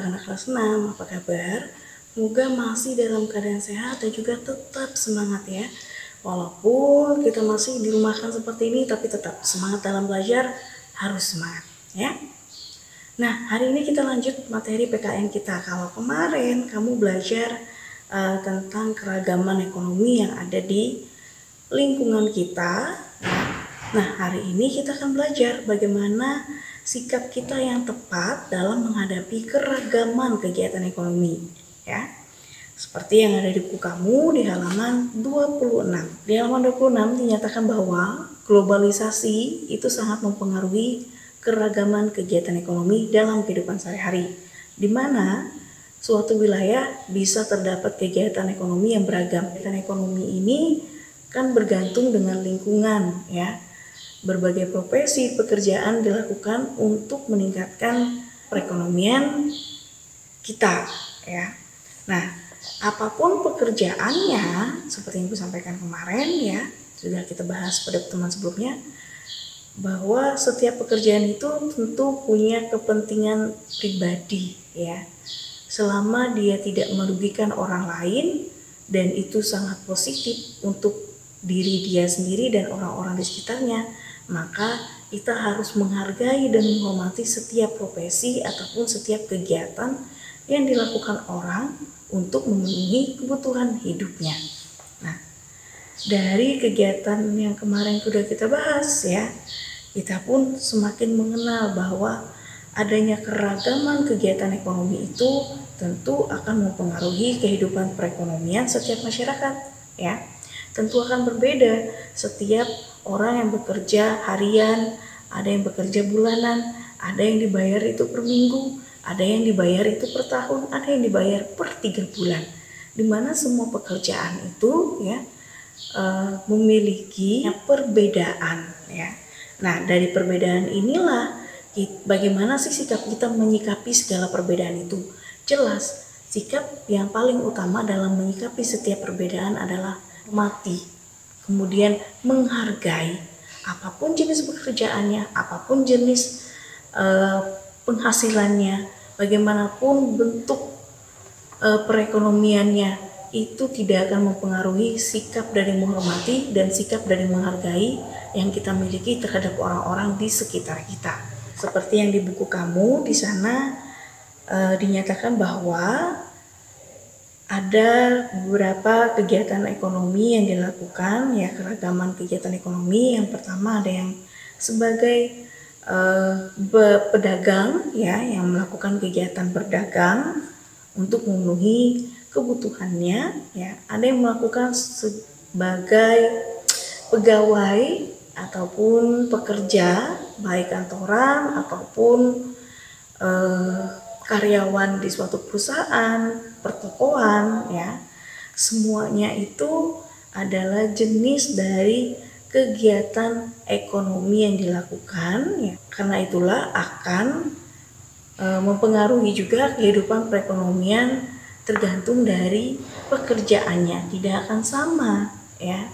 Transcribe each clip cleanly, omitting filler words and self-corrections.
anak-anak kelas 6, apa kabar? Semoga masih dalam keadaan sehat dan juga tetap semangat ya. Walaupun kita masih dirumahkan seperti ini, tapi tetap semangat dalam belajar, harus semangat ya. Nah, hari ini kita lanjut materi PKN kita. Kalau kemarin kamu belajar tentang keragaman ekonomi yang ada di lingkungan kita, ya. Nah, hari ini kita akan belajar bagaimana sikap kita yang tepat dalam menghadapi keragaman kegiatan ekonomi, ya. Seperti yang ada di buku kamu di halaman 26. Di halaman 26 dinyatakan bahwa globalisasi itu sangat mempengaruhi keragaman kegiatan ekonomi dalam kehidupan sehari-hari, di mana suatu wilayah bisa terdapat kegiatan ekonomi yang beragam. Kegiatan ekonomi ini kan bergantung dengan lingkungan ya. Berbagai profesi pekerjaan dilakukan untuk meningkatkan perekonomian kita ya. Nah, apapun pekerjaannya seperti yang aku sampaikan kemarin ya, sudah kita bahas pada pertemuan sebelumnya, bahwa setiap pekerjaan itu tentu punya kepentingan pribadi ya. Selama dia tidak merugikan orang lain dan itu sangat positif untuk diri dia sendiri dan orang-orang di sekitarnya, maka kita harus menghargai dan menghormati setiap profesi ataupun setiap kegiatan yang dilakukan orang untuk memenuhi kebutuhan hidupnya. Nah, dari kegiatan yang kemarin sudah kita bahas ya, kita pun semakin mengenal bahwa adanya keragaman kegiatan ekonomi itu tentu akan mempengaruhi kehidupan perekonomian setiap masyarakat ya. Tentu akan berbeda setiap orang yang bekerja harian, ada yang bekerja bulanan, ada yang dibayar itu per minggu, ada yang dibayar itu per tahun, ada yang dibayar per 3 bulan. Dimana semua pekerjaan itu ya memiliki perbedaan ya. Nah, dari perbedaan inilah bagaimana sih sikap kita menyikapi segala perbedaan itu. Jelas, sikap yang paling utama dalam menyikapi setiap perbedaan adalah mati, kemudian menghargai apapun jenis pekerjaannya, apapun jenis penghasilannya, bagaimanapun bentuk perekonomiannya, itu tidak akan mempengaruhi sikap dari menghormati dan sikap dari menghargai yang kita miliki terhadap orang-orang di sekitar kita. Seperti yang di buku kamu di sana dinyatakan bahwa ada beberapa kegiatan ekonomi yang dilakukan ya, keragaman kegiatan ekonomi. Yang pertama ada yang sebagai pedagang ya, yang melakukan kegiatan berdagang untuk memenuhi kebutuhannya ya. Ada yang melakukan sebagai pegawai ataupun pekerja baik kantoran ataupun karyawan di suatu perusahaan, pertokoan ya. Semuanya itu adalah jenis dari kegiatan ekonomi yang dilakukan ya. Karena itulah akan mempengaruhi juga kehidupan perekonomian tergantung dari pekerjaannya, tidak akan sama ya.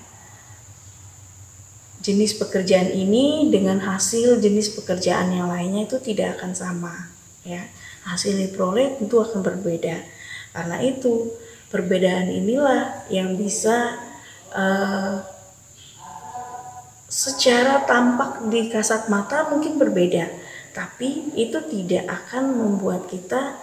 Jenis pekerjaan ini dengan hasil jenis pekerjaan yang lainnya itu tidak akan sama ya. Hasil diperoleh tentu akan berbeda. Karena itu perbedaan inilah yang bisa secara tampak di kasat mata mungkin berbeda, tapi itu tidak akan membuat kita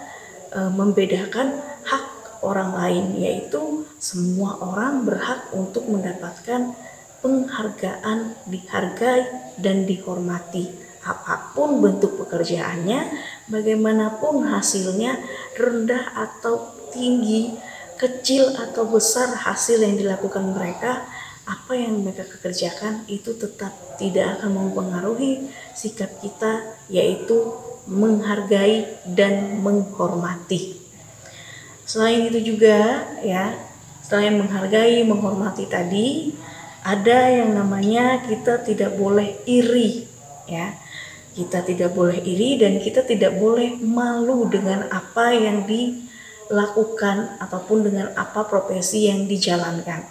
membedakan hak orang lain, yaitu semua orang berhak untuk mendapatkan penghargaan, dihargai dan dihormati. Apapun bentuk pekerjaannya, bagaimanapun hasilnya, rendah atau tinggi, kecil atau besar hasil yang dilakukan mereka, apa yang mereka kerjakan itu tetap tidak akan mempengaruhi sikap kita, yaitu menghargai dan menghormati. Selain itu juga ya, selain menghargai, menghormati tadi, ada yang namanya kita tidak boleh iri ya. Kita tidak boleh iri dan kita tidak boleh malu dengan apa yang dilakukan ataupun dengan apa profesi yang dijalankan.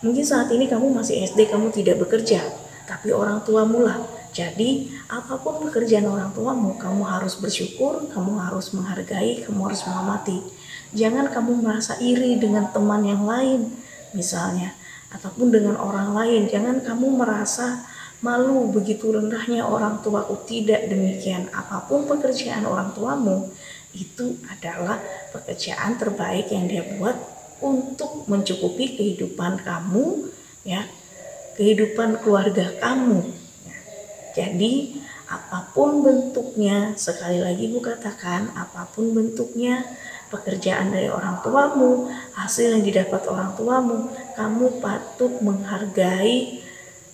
Mungkin saat ini kamu masih SD, kamu tidak bekerja, tapi orang tuamu lah Jadi apapun pekerjaan orang tuamu, kamu harus bersyukur, kamu harus menghargai, kamu harus menghormati. Jangan kamu merasa iri dengan teman yang lain misalnya, ataupun dengan orang lain. Jangan kamu merasa malu begitu rendahnya orang tuaku. Tidak demikian. Apapun pekerjaan orang tuamu, itu adalah pekerjaan terbaik yang dia buat untuk mencukupi kehidupan kamu, ya, kehidupan keluarga kamu. Jadi apapun bentuknya, sekali lagi Bu katakan, apapun bentuknya pekerjaan dari orang tuamu, hasil yang didapat orang tuamu, kamu patut menghargai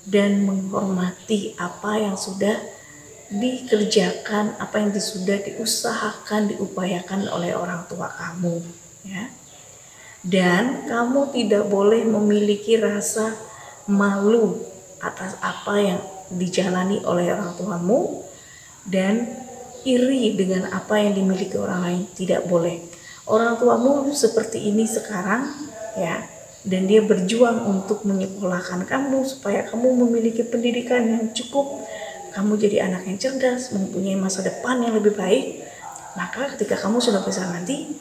dan menghormati apa yang sudah dikerjakan, apa yang sudah diusahakan, diupayakan oleh orang tua kamu, ya. Dan kamu tidak boleh memiliki rasa malu atas apa yang dijalani oleh orang tuamu dan iri dengan apa yang dimiliki orang lain. Tidak boleh. Orang tuamu seperti ini sekarang, ya, dan dia berjuang untuk menyekolahkan kamu supaya kamu memiliki pendidikan yang cukup, kamu jadi anak yang cerdas, mempunyai masa depan yang lebih baik. Maka ketika kamu sudah besar nanti,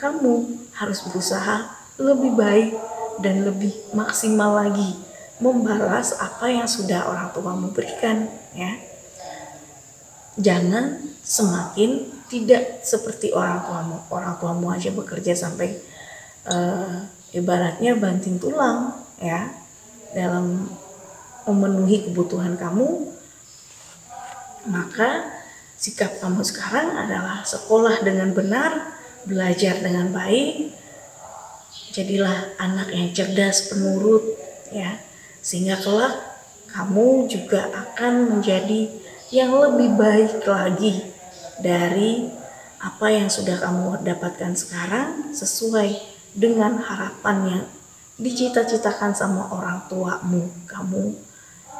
kamu harus berusaha lebih baik dan lebih maksimal lagi membalas apa yang sudah orang tuamu berikan, ya. Jangan semakin tidak seperti orang tuamu. Orang tuamu aja bekerja sampai ibaratnya banting tulang, ya, dalam memenuhi kebutuhan kamu. Maka sikap kamu sekarang adalah sekolah dengan benar, belajar dengan baik, jadilah anak yang cerdas, penurut, ya, sehingga kelak kamu juga akan menjadi yang lebih baik lagi dari apa yang sudah kamu dapatkan sekarang, sesuai dengan harapan yang dicita-citakan sama orang tuamu. Kamu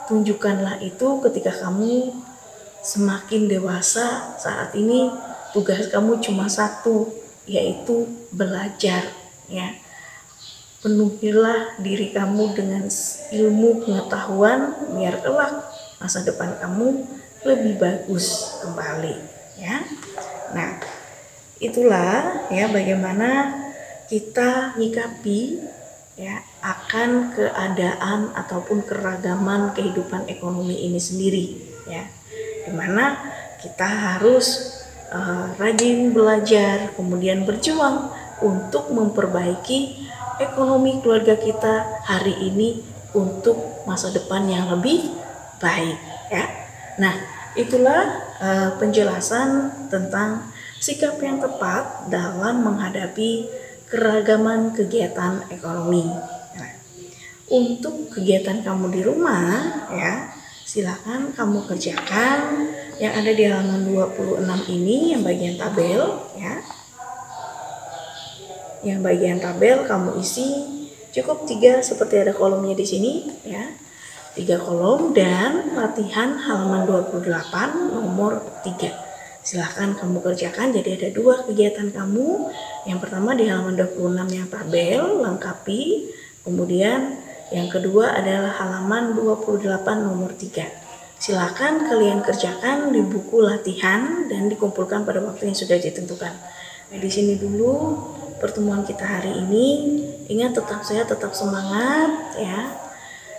tunjukkanlah itu ketika kamu semakin dewasa. Saat ini tugas kamu cuma satu, yaitu belajar, ya. Penuhilah diri kamu dengan ilmu pengetahuan biar kelak masa depan kamu lebih bagus kembali, ya. Nah, itulah ya bagaimana kita nyikapi, ya, akan keadaan ataupun keragaman kehidupan ekonomi ini sendiri, ya. Dimana kita harus rajin belajar, kemudian berjuang untuk memperbaiki ekonomi keluarga kita hari ini untuk masa depan yang lebih baik, ya. Nah, itulah penjelasan tentang sikap yang tepat dalam menghadapi keragaman kegiatan ekonomi. Nah, untuk kegiatan kamu di rumah, ya, silakan kamu kerjakan yang ada di halaman 26 ini, yang bagian tabel, ya. Yang bagian tabel kamu isi cukup 3 seperti ada kolomnya di sini, ya. 3 kolom dan latihan halaman 28 nomor 3. Silahkan kamu kerjakan. Jadi ada 2 kegiatan kamu. Yang pertama di halaman 26 yang tabel, lengkapi. Kemudian yang kedua adalah halaman 28 nomor 3. Silahkan kalian kerjakan di buku latihan dan dikumpulkan pada waktu yang sudah ditentukan. Nah, di sini dulu pertemuan kita hari ini. Ingat, tetap sehat, tetap semangat, ya.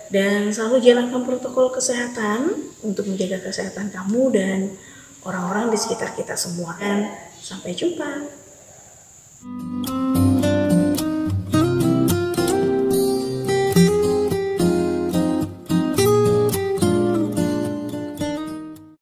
Dan selalu jalankan protokol kesehatan untuk menjaga kesehatan kamu dan orang-orang di sekitar kita semua. Dan sampai jumpa.